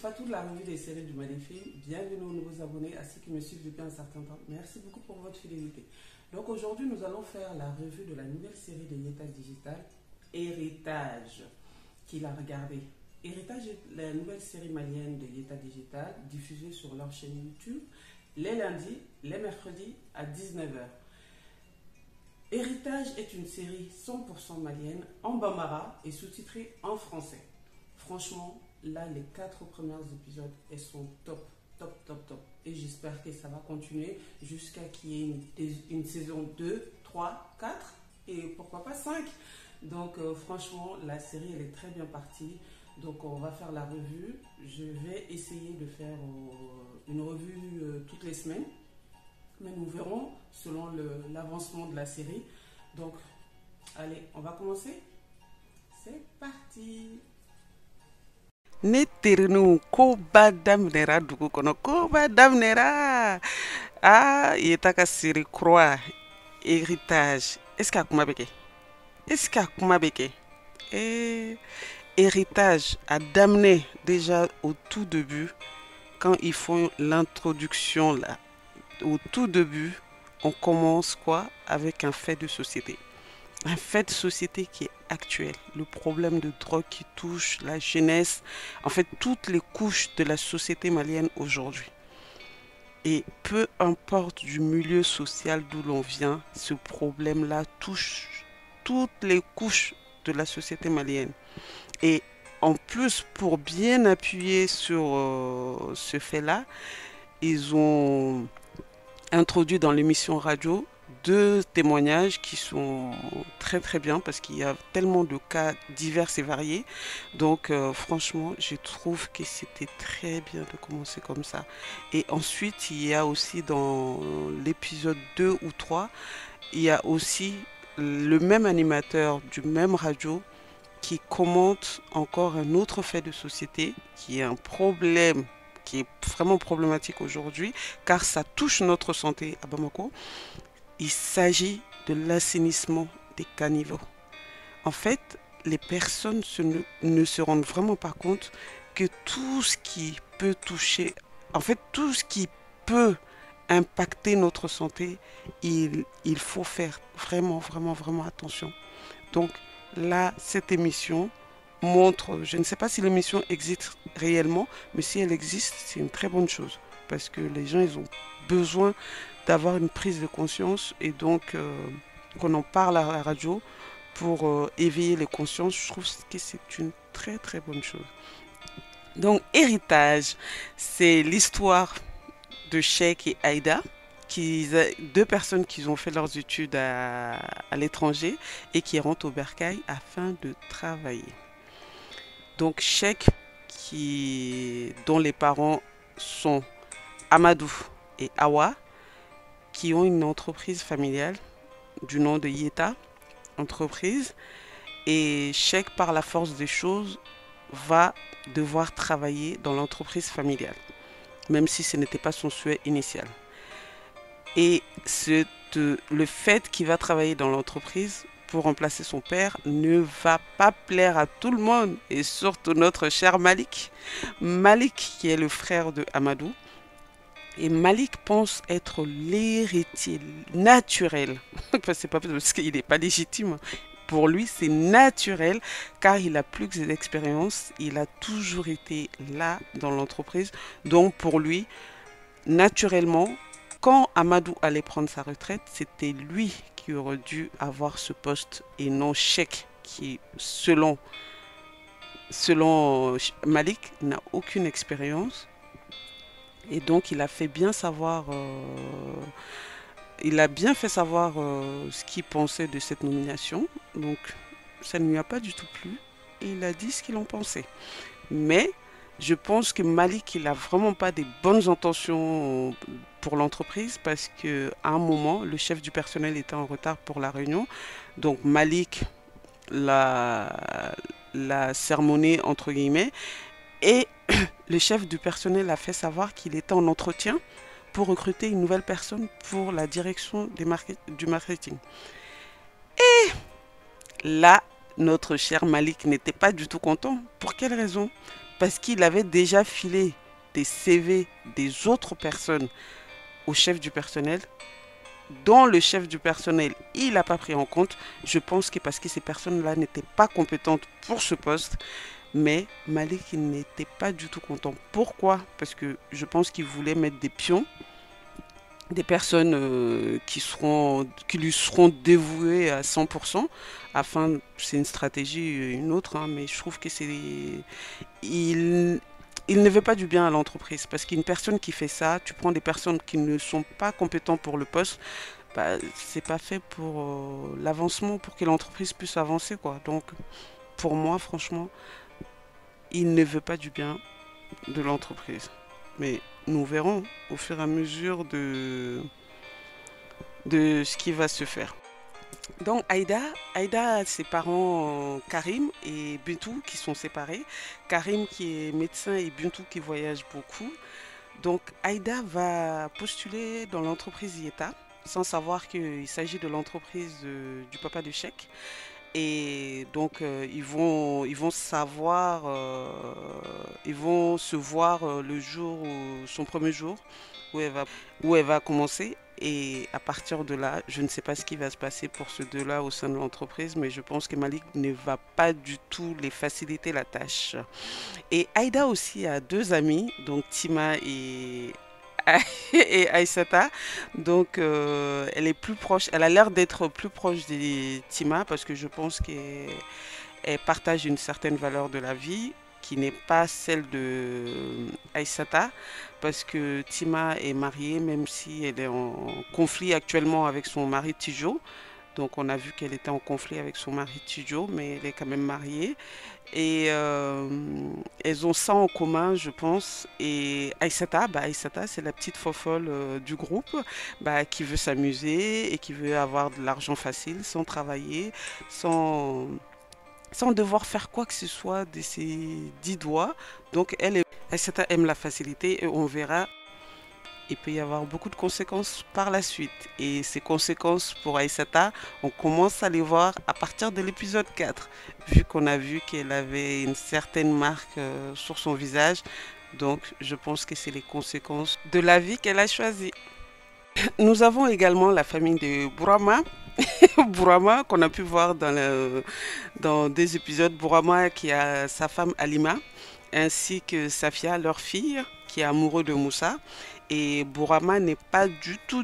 Fatou de la revue des séries du Magnifique. Bienvenue aux nouveaux abonnés, à ceux qui me suivent depuis un certain temps. Merci beaucoup pour votre fidélité. Donc aujourd'hui, nous allons faire la revue de la nouvelle série de Yeta Digital, Héritage, qui l'a regardé. Héritage est la nouvelle série malienne de Yeta Digital, diffusée sur leur chaîne YouTube les lundis, les mercredis à 19h. Héritage est une série 100% malienne en bambara et sous-titrée en français. Franchement, là, les 4 premiers épisodes, elles sont top. Et j'espère que ça va continuer jusqu'à qu'il y ait une saison 2, 3, 4 et pourquoi pas 5. Donc, franchement, la série, elle est très bien partie. Donc, on va faire la revue. Je vais essayer de faire une revue toutes les semaines. Mais nous verrons selon l'avancement de la série. Donc, allez, on va commencer. C'est parti. Neterinu ko badamnera dugu kono ko badamnera yeta ka série croix héritage est-ce que héritage a damné déjà au tout début quand ils font l'introduction là. Au tout début, on commence quoi avec un fait de société. Un fait de société qui est actuel. Le problème de drogue qui touche la jeunesse, en fait toutes les couches de la société malienne aujourd'hui. Et peu importe du milieu social d'où l'on vient, ce problème-là touche toutes les couches de la société malienne. Et en plus, pour bien appuyer sur ce fait-là, ils ont introduit dans l'émission radio 2 témoignages qui sont très bien parce qu'il y a tellement de cas divers et variés. Donc franchement, je trouve que c'était très bien de commencer comme ça. Et ensuite, il y a aussi dans l'épisode 2 ou 3, il y a aussi le même animateur du même radio qui commente encore un autre fait de société qui est un problème qui est vraiment problématique aujourd'hui car ça touche notre santé à Bamako. Il s'agit de l'assainissement des caniveaux. En fait, les personnes ne se rendent vraiment pas compte que tout ce qui peut toucher, en fait, tout ce qui peut impacter notre santé, il faut faire vraiment attention. Donc là, cette émission montre, je ne sais pas si l'émission existe réellement, mais si elle existe, c'est une très bonne chose parce que les gens, ils ont besoin d'avoir une prise de conscience et donc qu'on en parle à la radio pour éveiller les consciences. Je trouve que c'est une très bonne chose. Donc Héritage, c'est l'histoire de Cheikh et Aïda, 2 personnes qui ont fait leurs études à l'étranger et qui rentrent au Bercail afin de travailler. Donc Cheikh, dont les parents sont Amadou et Awa, qui ont une entreprise familiale du nom de Yeta entreprise, et Cheikh, par la force des choses, va devoir travailler dans l'entreprise familiale, même si ce n'était pas son souhait initial. Et le fait qu'il va travailler dans l'entreprise pour remplacer son père ne va pas plaire à tout le monde, et surtout notre cher Malik. Malik, qui est le frère de Amadou. Et Malik pense être l'héritier naturel. Enfin, c'est pas parce qu'il n'est pas légitime. Pour lui, c'est naturel car il a plus d'expérience. Il a toujours été là dans l'entreprise. Donc pour lui, naturellement, quand Amadou allait prendre sa retraite, c'était lui qui aurait dû avoir ce poste et non Cheikh qui, selon Malik, n'a aucune expérience. Et donc, il a bien fait savoir ce qu'il pensait de cette nomination. Donc, ça ne lui a pas du tout plu. Et il a dit ce qu'il en pensait. Mais je pense que Malik, il n'a vraiment pas des bonnes intentions pour l'entreprise parce qu'à un moment, le chef du personnel était en retard pour la réunion. Donc, Malik l'a sermonné, entre guillemets. Et le chef du personnel a fait savoir qu'il était en entretien pour recruter une nouvelle personne pour la direction du marketing. Et là, notre cher Malik n'était pas du tout content. Pour quelle raison? parce qu'il avait déjà filé des CV des autres personnes au chef du personnel, dont le chef du personnel, il n'a pas pris en compte. Je pense que parce que ces personnes-là n'étaient pas compétentes pour ce poste, mais Malik, il n'était pas du tout content. Pourquoi? Parce que je pense qu'il voulait mettre des pions, des personnes qui lui seront dévouées à 100%, afin, c'est une stratégie, une autre, hein, mais je trouve que il, il ne veut pas du bien à l'entreprise, parce qu'une personne qui fait ça, tu prends des personnes qui ne sont pas compétentes pour le poste, bah, c'est pas fait pour l'avancement, pour que l'entreprise puisse avancer, quoi. Donc, pour moi, franchement, il ne veut pas du bien de l'entreprise. Mais nous verrons au fur et à mesure de ce qui va se faire. Donc Aïda a ses parents Karim et Bintou qui sont séparés. Karim qui est médecin et Bintou qui voyage beaucoup. Donc Aïda va postuler dans l'entreprise IETA sans savoir qu'il s'agit de l'entreprise du papa de Cheikh. Et donc ils vont savoir, ils vont se voir le jour, son premier jour où elle va commencer. Et à partir de là, je ne sais pas ce qui va se passer pour ceux deux-là au sein de l'entreprise, mais je pense que Malik ne va pas du tout les faciliter la tâche. Et Aïda aussi a deux amis, donc Tima et et Aïssata. Donc, elle est plus proche, elle a l'air d'être plus proche de Tima parce que je pense qu'elle partage une certaine valeur de la vie qui n'est pas celle de Aïssata parce que Tima est mariée même si elle est en conflit actuellement avec son mari Tijo. Donc on a vu qu'elle était en conflit avec son mari Tijo, mais elle est quand même mariée. Et elles ont ça en commun, je pense. Et Aïssata, bah, Aïssata, c'est la petite fofolle du groupe bah, qui veut s'amuser et qui veut avoir de l'argent facile sans travailler, sans, sans devoir faire quoi que ce soit de ses 10 doigts. Donc Aïssata aime la facilité et on verra il peut y avoir beaucoup de conséquences par la suite. Et ces conséquences pour Aïssata, on commence à les voir à partir de l'épisode 4, vu qu'on a vu qu'elle avait une certaine marque sur son visage. Donc, je pense que c'est les conséquences de la vie qu'elle a choisie. Nous avons également la famille de Bourama. Bourama, qu'on a pu voir dans des épisodes. Bourama qui a sa femme Alima, ainsi que Safia, leur fille, qui est amoureux de Moussa. Et Bourama n'est pas du tout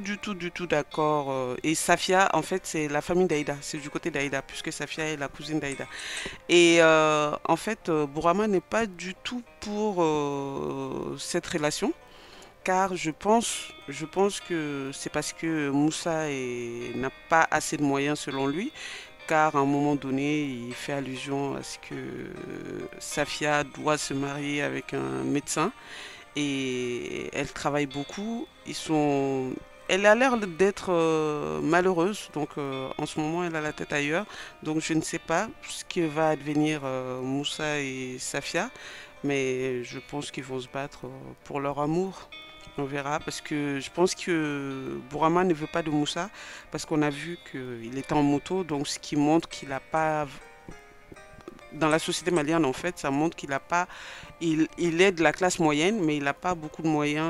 d'accord. Et Safia, en fait, c'est la famille d'Aïda. C'est du côté d'Aïda, puisque Safia est la cousine d'Aïda. Et en fait, Bourama n'est pas du tout pour cette relation. Car je pense que c'est parce que Moussa n'a pas assez de moyens selon lui. Car à un moment donné, il fait allusion à ce que Safia doit se marier avec un médecin et elle travaille beaucoup. Elle a l'air d'être malheureuse, donc en ce moment elle a la tête ailleurs. Donc je ne sais pas ce que va advenir Moussa et Safia, mais je pense qu'ils vont se battre pour leur amour. On verra, parce que je pense que Bourama ne veut pas de Moussa, parce qu'on a vu qu'il était en moto, donc ce qui montre qu'il n'a pas dans la société malienne, en fait, ça montre qu'il a pas, il est de la classe moyenne, mais il n'a pas beaucoup de moyens,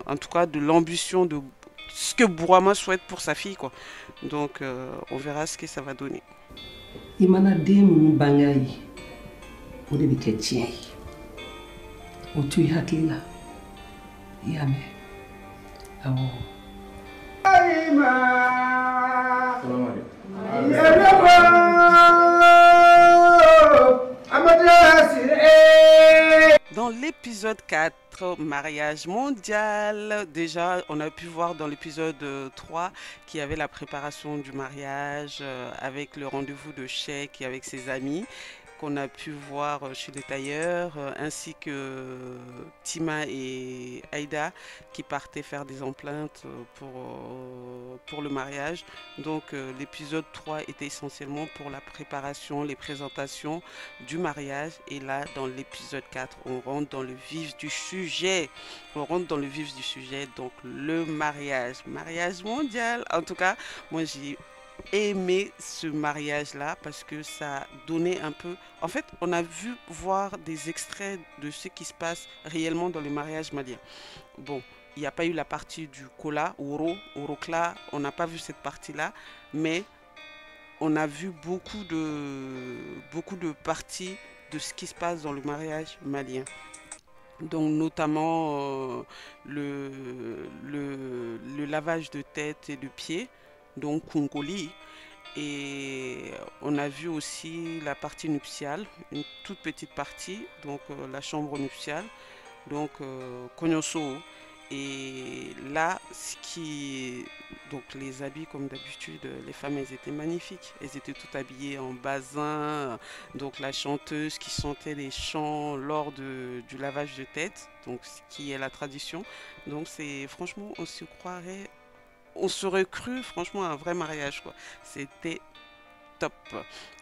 en tout cas de l'ambition de ce que Bourama souhaite pour sa fille, quoi. Donc, on verra ce que ça va donner. Imana demu bangai, o de bike tiens, o tui hakila, yame, awo. Dans l'épisode 4, mariage mondial, déjà on a pu voir dans l'épisode 3 qu'il y avait la préparation du mariage avec le rendez-vous de Cheikh et avec ses amis qu'on a pu voir chez les tailleurs, ainsi que Tima et Aïda qui partaient faire des empreintes pour le mariage. Donc l'épisode 3 était essentiellement pour la préparation, les présentations du mariage. Et là, dans l'épisode 4, on rentre dans le vif du sujet. On rentre dans le vif du sujet, donc le mariage. Mariage mondial. En tout cas, moi aimé ce mariage-là parce que ça donnait un peu... En fait, on a vu voir des extraits de ce qui se passe réellement dans le mariage malien. Bon, il n'y a pas eu la partie du Kola, Orokla, on n'a pas vu cette partie-là, mais on a vu beaucoup de parties de ce qui se passe dans le mariage malien. Donc notamment le lavage de tête et de pieds, donc Kungoli. Et on a vu aussi la partie nuptiale, une toute petite partie, donc la chambre nuptiale, donc Konyoso. Et là, donc les habits, comme d'habitude, les femmes, elles étaient magnifiques. Elles étaient toutes habillées en basin. Donc la chanteuse qui chantait les chants lors du lavage de tête, donc ce qui est la tradition. Donc c'est franchement, on serait cru franchement un vrai mariage, quoi. C'était top.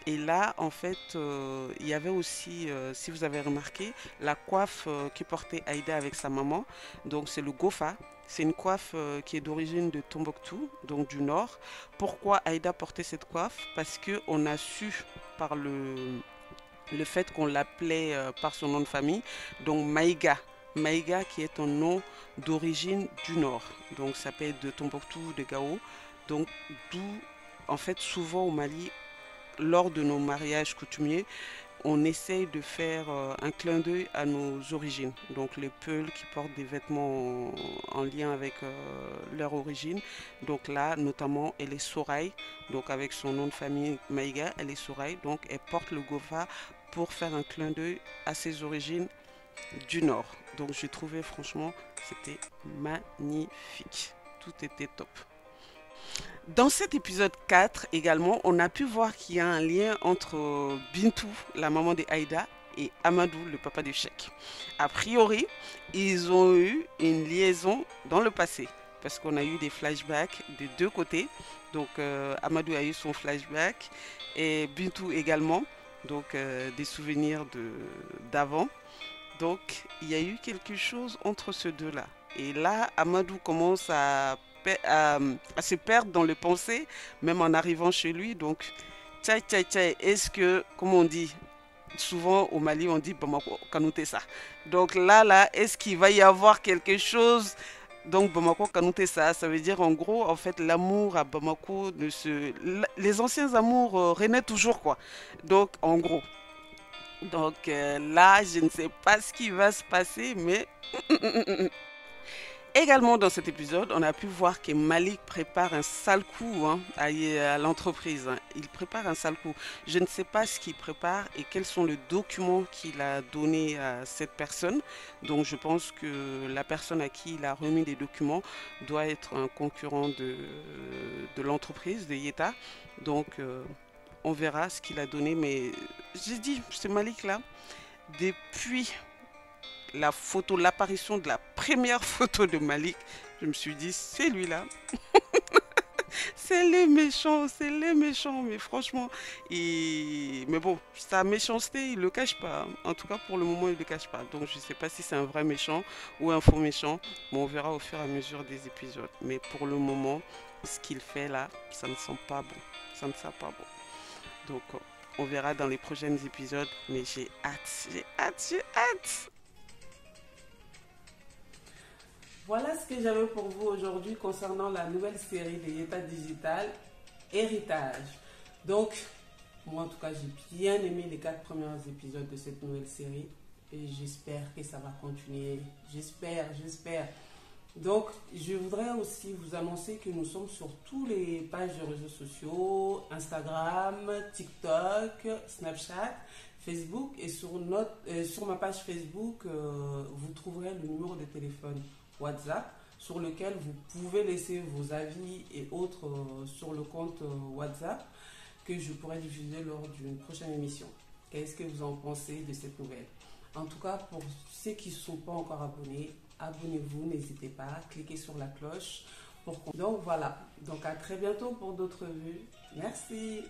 Et là, en fait, il y avait aussi, si vous avez remarqué, la coiffe qui portait Aïda avec sa maman. Donc, c'est le Gofa. C'est une coiffe qui est d'origine de Tombouctou, donc du nord. Pourquoi Aïda portait cette coiffe? Parce qu'on a su par le fait qu'on l'appelait par son nom de famille, donc Maïga. Maïga qui est un nom d'origine du nord. Donc, ça peut être de Tombouctou, de Gao. Donc, d'où, en fait, souvent au Mali, lors de nos mariages coutumiers, on essaye de faire un clin d'œil à nos origines. Donc les Peuls qui portent des vêtements en lien avec leur origine. Donc là, notamment, elle est Soraï. Donc avec son nom de famille Maïga, elle est Soraï. Donc elle porte le Gofa pour faire un clin d'œil à ses origines du Nord. Donc j'ai trouvé franchement, c'était magnifique. Tout était top. Dans cet épisode 4 également, on a pu voir qu'il y a un lien entre Bintou, la maman de Aïda, et Amadou, le papa de Cheikh. A priori, ils ont eu une liaison dans le passé, parce qu'on a eu des flashbacks de deux côtés. Donc Amadou a eu son flashback et Bintou également, donc des souvenirs d'avant. Donc il y a eu quelque chose entre ces deux-là. Et là, Amadou commence à se perdre dans les pensées, même en arrivant chez lui. Donc, est-ce que, comme on dit, souvent au Mali, on dit Bamako Kanouté ça. Donc là, est-ce qu'il va y avoir quelque chose? Donc Bamako Kanouté ça veut dire en gros, en fait, l'amour à Bamako, les anciens amours renaissent toujours, quoi. Donc, en gros. Donc là, je ne sais pas ce qui va se passer, mais également dans cet épisode, on a pu voir que Malik prépare un sale coup à l'entreprise. Il prépare un sale coup. Je ne sais pas ce qu'il prépare et quels sont les documents qu'il a donnés à cette personne. Donc je pense que la personne à qui il a remis des documents doit être un concurrent de l'entreprise, de Yeta. Donc on verra ce qu'il a donné. Mais j'ai dit, ce Malik là, depuis l'apparition de la première photo de Malik, je me suis dit, c'est lui là. C'est les méchants, mais franchement. Mais bon, sa méchanceté, il le cache pas. En tout cas, pour le moment, il le cache pas. Donc, je sais pas si c'est un vrai méchant ou un faux méchant. Mais on verra au fur et à mesure des épisodes. Mais pour le moment, ce qu'il fait là, ça ne sent pas bon. Ça ne sent pas bon. Donc, on verra dans les prochains épisodes. Mais j'ai hâte. Voilà ce que j'avais pour vous aujourd'hui concernant la nouvelle série de Yeta Digital, Héritage. Donc, moi en tout cas, j'ai bien aimé les 4 premiers épisodes de cette nouvelle série et j'espère que ça va continuer. J'espère. Donc, je voudrais aussi vous annoncer que nous sommes sur tous les pages de réseaux sociaux, Instagram, TikTok, Snapchat, Facebook et sur ma page Facebook, vous trouverez le numéro de téléphone WhatsApp sur lequel vous pouvez laisser vos avis et autres sur le compte WhatsApp que je pourrai diffuser lors d'une prochaine émission. Qu'est-ce que vous en pensez de cette nouvelle? En tout cas, pour ceux qui ne sont pas encore abonnés, abonnez-vous, n'hésitez pas, cliquez sur la cloche. Donc voilà, donc à très bientôt pour d'autres vues. Merci.